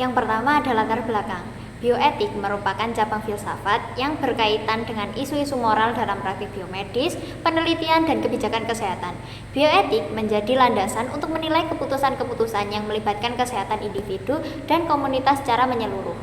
Yang pertama ada latar belakang. Bioetik merupakan cabang filsafat yang berkaitan dengan isu-isu moral dalam praktik biomedis, penelitian, dan kebijakan kesehatan. Bioetik menjadi landasan untuk menilai keputusan-keputusan yang melibatkan kesehatan individu dan komunitas secara menyeluruh.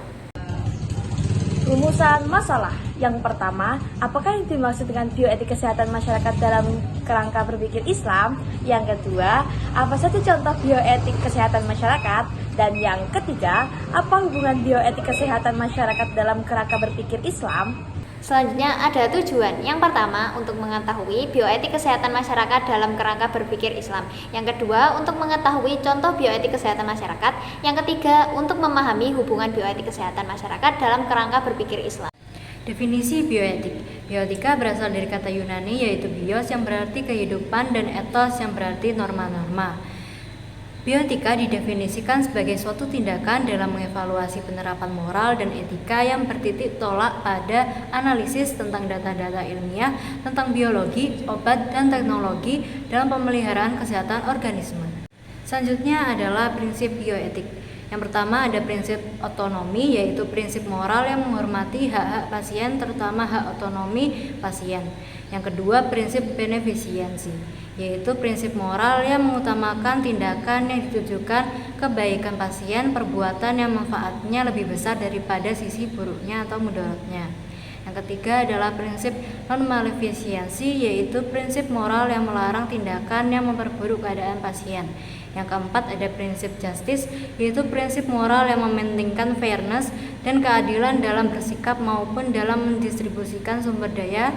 Rumusan masalah. Yang pertama, apakah yang dimaksud dengan bioetik kesehatan masyarakat dalam kerangka berpikir Islam? Yang kedua, apa saja contoh bioetik kesehatan masyarakat? Dan yang ketiga, apa hubungan bioetik kesehatan masyarakat dalam kerangka berpikir Islam? Selanjutnya ada tujuan. Yang pertama, untuk mengetahui bioetik kesehatan masyarakat dalam kerangka berpikir Islam. Yang kedua, untuk mengetahui contoh bioetik kesehatan masyarakat. Yang ketiga, untuk memahami hubungan bioetik kesehatan masyarakat dalam kerangka berpikir Islam. Definisi bioetik. Bioetika berasal dari kata Yunani yaitu bios yang berarti kehidupan dan etos yang berarti norma-norma. Bioetika didefinisikan sebagai suatu tindakan dalam mengevaluasi penerapan moral dan etika yang bertitik tolak pada analisis tentang data-data ilmiah tentang biologi, obat, dan teknologi dalam pemeliharaan kesehatan organisme. Selanjutnya adalah prinsip bioetik. Yang pertama ada prinsip otonomi, yaitu prinsip moral yang menghormati hak-hak pasien, terutama hak otonomi pasien. Yang kedua, prinsip beneficiensi, yaitu prinsip moral yang mengutamakan tindakan yang ditujukan kebaikan pasien, perbuatan yang manfaatnya lebih besar daripada sisi buruknya atau mudaratnya. Yang ketiga adalah prinsip non-maleficiensi, yaitu prinsip moral yang melarang tindakan yang memperburuk keadaan pasien. Yang keempat ada prinsip justice, yaitu prinsip moral yang mementingkan fairness dan keadilan dalam bersikap maupun dalam mendistribusikan sumber daya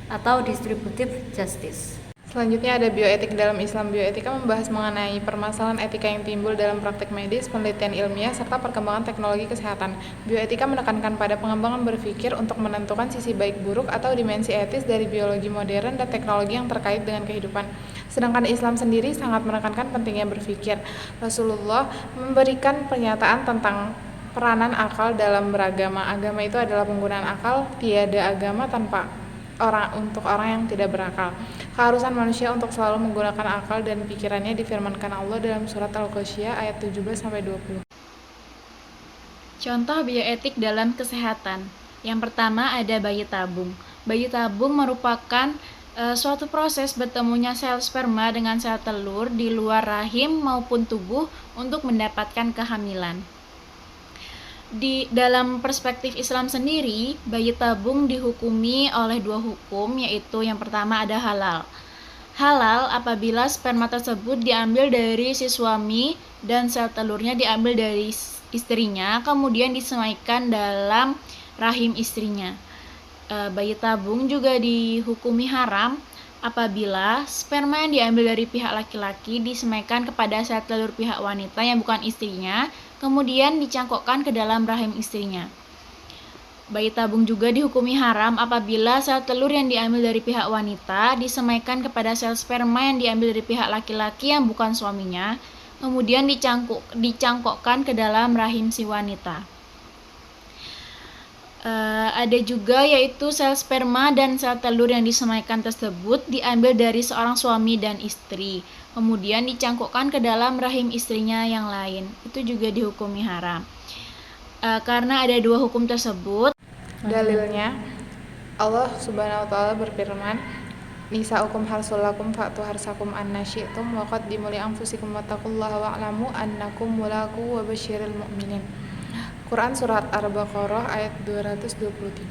atau distributive justice. Selanjutnya ada bioetik dalam Islam. Bioetika membahas mengenai permasalahan etika yang timbul dalam praktek medis, penelitian ilmiah, serta perkembangan teknologi kesehatan. Bioetika menekankan pada pengembangan berpikir untuk menentukan sisi baik buruk atau dimensi etis dari biologi modern dan teknologi yang terkait dengan kehidupan. Sedangkan Islam sendiri sangat menekankan pentingnya berpikir. Rasulullah memberikan pernyataan tentang peranan akal dalam beragama. Agama itu adalah penggunaan akal, tiada agama tanpa untuk orang yang tidak berakal. Keharusan manusia untuk selalu menggunakan akal dan pikirannya difirmankan Allah dalam surat Al-Ghasyiyah ayat 17-20. Contoh bioetik dalam kesehatan. Yang pertama ada bayi tabung. Bayi tabung merupakan suatu proses bertemunya sel sperma dengan sel telur di luar rahim maupun tubuh untuk mendapatkan kehamilan. Di dalam perspektif Islam sendiri, bayi tabung dihukumi oleh dua hukum, yaitu yang pertama ada halal. Halal apabila sperma tersebut diambil dari si suami dan sel telurnya diambil dari istrinya, kemudian disemaikan dalam rahim istrinya. Bayi tabung juga dihukumi haram apabila sperma yang diambil dari pihak laki-laki disemaikan kepada sel telur pihak wanita yang bukan istrinya, kemudian dicangkokkan ke dalam rahim istrinya. Bayi tabung juga dihukumi haram apabila sel telur yang diambil dari pihak wanita disemaikan kepada sel sperma yang diambil dari pihak laki-laki yang bukan suaminya, kemudian dicangkokkan ke dalam rahim si wanita. Ada juga yaitu sel sperma dan sel telur yang disemaikan tersebut diambil dari seorang suami dan istri, kemudian dicangkokkan ke dalam rahim istrinya yang lain. Itu juga dihukumi haram. Karena ada dua hukum tersebut. Dalilnya, Allah Subhanahu wa taala berfirman, Nisa'ukum harsul lakum fa'tu harsakum anna syi'tum wa qaddimu li anfusikum wattaqullaha wa'lamu annakum mulaqu wa basyiril mu'minin. Quran Surat Al-Baqarah ayat 223.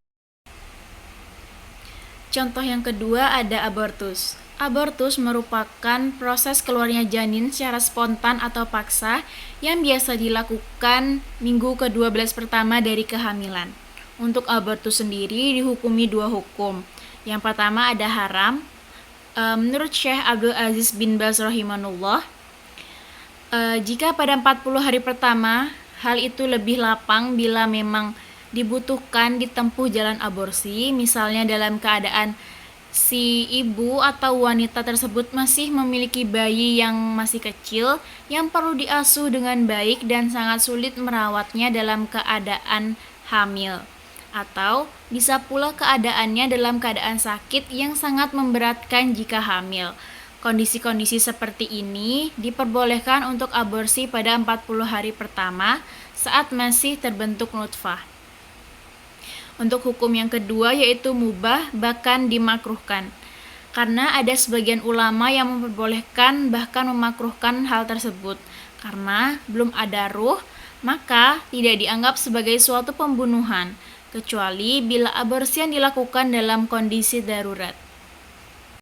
Contoh yang kedua ada abortus. Abortus merupakan proses keluarnya janin secara spontan atau paksa yang biasa dilakukan minggu ke-12 pertama dari kehamilan. Untuk abortus sendiri dihukumi dua hukum. Yang pertama ada haram. Menurut Syekh Abdul Aziz bin Baz rahimahullah, jika pada 40 hari pertama hal itu lebih lapang bila memang dibutuhkan ditempuh jalan aborsi, misalnya dalam keadaan si ibu atau wanita tersebut masih memiliki bayi yang masih kecil yang perlu diasuh dengan baik dan sangat sulit merawatnya dalam keadaan hamil, atau bisa pula keadaannya dalam keadaan sakit yang sangat memberatkan jika hamil, Kondisi-kondisi seperti ini diperbolehkan untuk aborsi pada 40 hari pertama saat masih terbentuk nutfah. Untuk hukum yang kedua yaitu mubah bahkan dimakruhkan. Karena ada sebagian ulama yang memperbolehkan bahkan memakruhkan hal tersebut. Karena belum ada ruh, maka tidak dianggap sebagai suatu pembunuhan, kecuali bila aborsi yang dilakukan dalam kondisi darurat.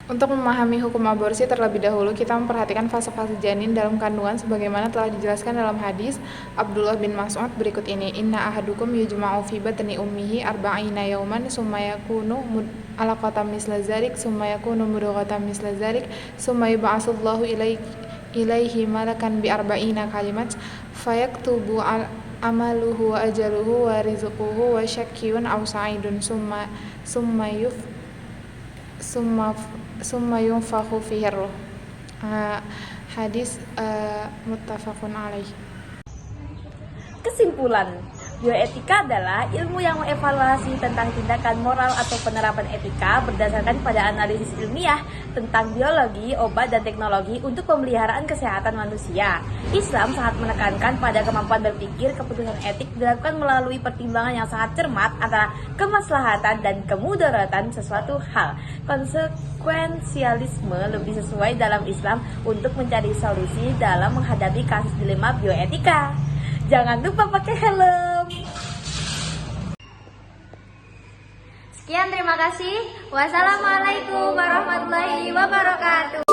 Untuk memahami hukum aborsi terlebih dahulu, kita memperhatikan fase-fase janin dalam kandungan sebagaimana telah dijelaskan dalam hadis Abdullah bin Mas'ud berikut ini. Inna ahadukum yujma'u fi batni ummihi arba'ina yawman summa yakunu alaqatan misla dzalik summa yakunu mudghatan misla dzalik summa yub'atsullahu ilaihi malakan bi arba'ina kalimat fayaktubu amaluhu wa ajaluhu wa rizquhu wa syakkiyun aw sa'idun summa yunfakhu fihi ruh. Hadis muttafaqun alaih. Kesimpulan, bioetika adalah ilmu yang mengevaluasi tentang tindakan moral atau penerapan etika berdasarkan pada analisis ilmiah tentang biologi, obat, dan teknologi untuk pemeliharaan kesehatan manusia. Islam sangat menekankan pada kemampuan berpikir. Keputusan etik dilakukan melalui pertimbangan yang sangat cermat antara kemaslahatan dan kemudaratan sesuatu hal. Konsekuensialisme lebih sesuai dalam Islam untuk mencari solusi dalam menghadapi kasus dilema bioetika. Jangan lupa pakai helm. Sekian, terima kasih. Wassalamualaikum warahmatullahi wabarakatuh.